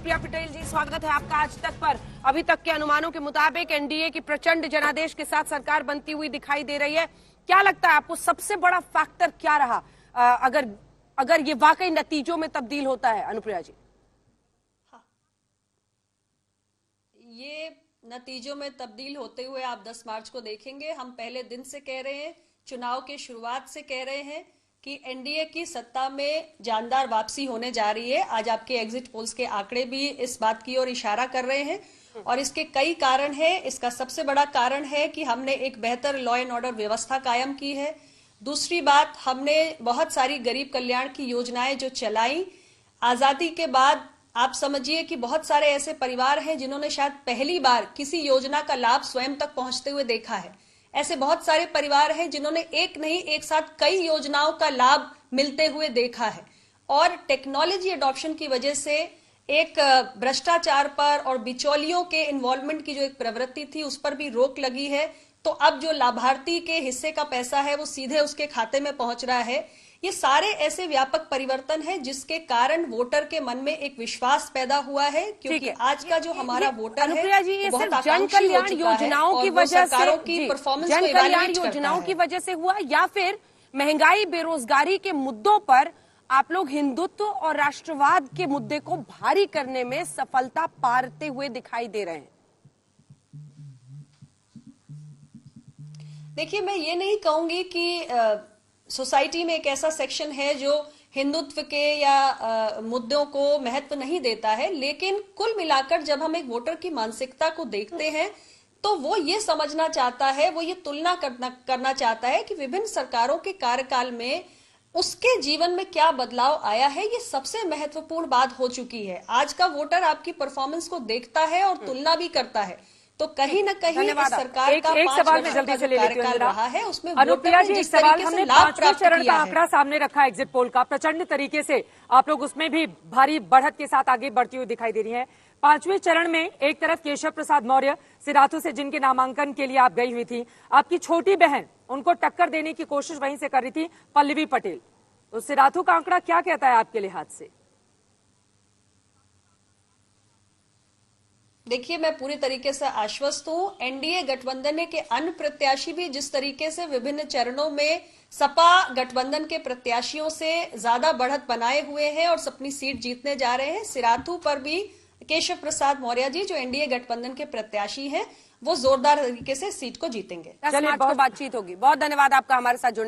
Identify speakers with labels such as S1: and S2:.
S1: अनुप्रिया पटेल जी, स्वागत है आपका आज तक पर। अभी तक के अनुमानों के मुताबिक एनडीए की प्रचंड जनादेश के साथ सरकार बनती हुई दिखाई दे रही है। क्या लगता है आपको सबसे बड़ा फैक्टर क्या रहा अगर ये वाकई नतीजों में तब्दील होता है? अनुप्रिया जी,
S2: ये नतीजों में तब्दील होते हुए आप 10 मार्च को देखेंगे। हम पहले दिन से कह रहे हैं, चुनाव के शुरुआत से कह रहे हैं कि एनडीए की सत्ता में जानदार वापसी होने जा रही है। आज आपके एग्जिट पोल्स के आंकड़े भी इस बात की ओर इशारा कर रहे हैं और इसके कई कारण हैं। इसका सबसे बड़ा कारण है कि हमने एक बेहतर लॉ एंड ऑर्डर व्यवस्था कायम की है। दूसरी बात, हमने बहुत सारी गरीब कल्याण की योजनाएं जो चलाई। आजादी के बाद आप समझिए कि बहुत सारे ऐसे परिवार हैं जिन्होंने शायद पहली बार किसी योजना का लाभ स्वयं तक पहुंचते हुए देखा है। ऐसे बहुत सारे परिवार हैं जिन्होंने एक नहीं एक साथ कई योजनाओं का लाभ मिलते हुए देखा है। और टेक्नोलॉजी अडॉप्शन की वजह से एक भ्रष्टाचार पर और बिचौलियों के इन्वॉल्वमेंट की जो एक प्रवृत्ति थी उस पर भी रोक लगी है। तो अब जो लाभार्थी के हिस्से का पैसा है वो सीधे उसके खाते में पहुंच रहा है। ये सारे ऐसे व्यापक परिवर्तन हैं जिसके कारण वोटर के मन में एक विश्वास पैदा हुआ है, क्योंकि आज का जो हमारा वोटर है
S1: जी, ये
S2: बहुत
S1: सिर्फ जन कल्याण योजनाओं की वजह से,
S2: की परफॉर्मेंस
S1: जन कल्याण योजनाओं की वजह से हुआ या फिर महंगाई बेरोजगारी के मुद्दों पर आप लोग हिंदुत्व और राष्ट्रवाद के मुद्दे को भारी करने में सफलता पाते हुए दिखाई दे रहे हैं?
S2: देखिए, मैं ये नहीं कहूंगी कि सोसाइटी में एक ऐसा सेक्शन है जो हिंदुत्व के या मुद्दों को महत्व नहीं देता है, लेकिन कुल मिलाकर जब हम एक वोटर की मानसिकता को देखते हैं तो वो ये समझना चाहता है, वो ये तुलना करना चाहता है कि विभिन्न सरकारों के कार्यकाल में उसके जीवन में क्या बदलाव आया है। ये सबसे महत्वपूर्ण बात हो चुकी है। आज का वोटर आपकी परफॉर्मेंस को देखता है और तुलना भी करता है। तो कहीं न कहीं इस सरकार का
S3: एक सवाल में जल्दी से ले लेती हूं
S2: रहा है, उसमें
S3: अनुप्रिया जी, एक सवाल हमने 5वें चरण का आंकड़ा सामने रखा एग्जिट पोल का। प्रचंड तरीके से आप लोग उसमें भी भारी बढ़त के साथ आगे बढ़ती हुई दिखाई दे रही हैं। 5वें चरण में एक तरफ केशव प्रसाद मौर्य सिराथू से, जिनके नामांकन के लिए आप गई हुई थी, आपकी छोटी बहन उनको टक्कर देने की कोशिश वहीं से कर रही थी, पल्लवी पटेल। तो सिराथू का आंकड़ा क्या कहता है आपके लिहाज से?
S2: देखिए, मैं पूरी तरीके से आश्वस्त हूं। एनडीए गठबंधन के अन्य प्रत्याशी भी जिस तरीके से विभिन्न चरणों में सपा गठबंधन के प्रत्याशियों से ज्यादा बढ़त बनाए हुए हैं और अपनी सीट जीतने जा रहे हैं, सिराथू पर भी केशव प्रसाद मौर्य जी जो एनडीए गठबंधन के प्रत्याशी हैं वो जोरदार तरीके से सीट को जीतेंगे।
S1: चलिए, बातचीत होगी। बहुत धन्यवाद आपका हमारे साथ जुड़ने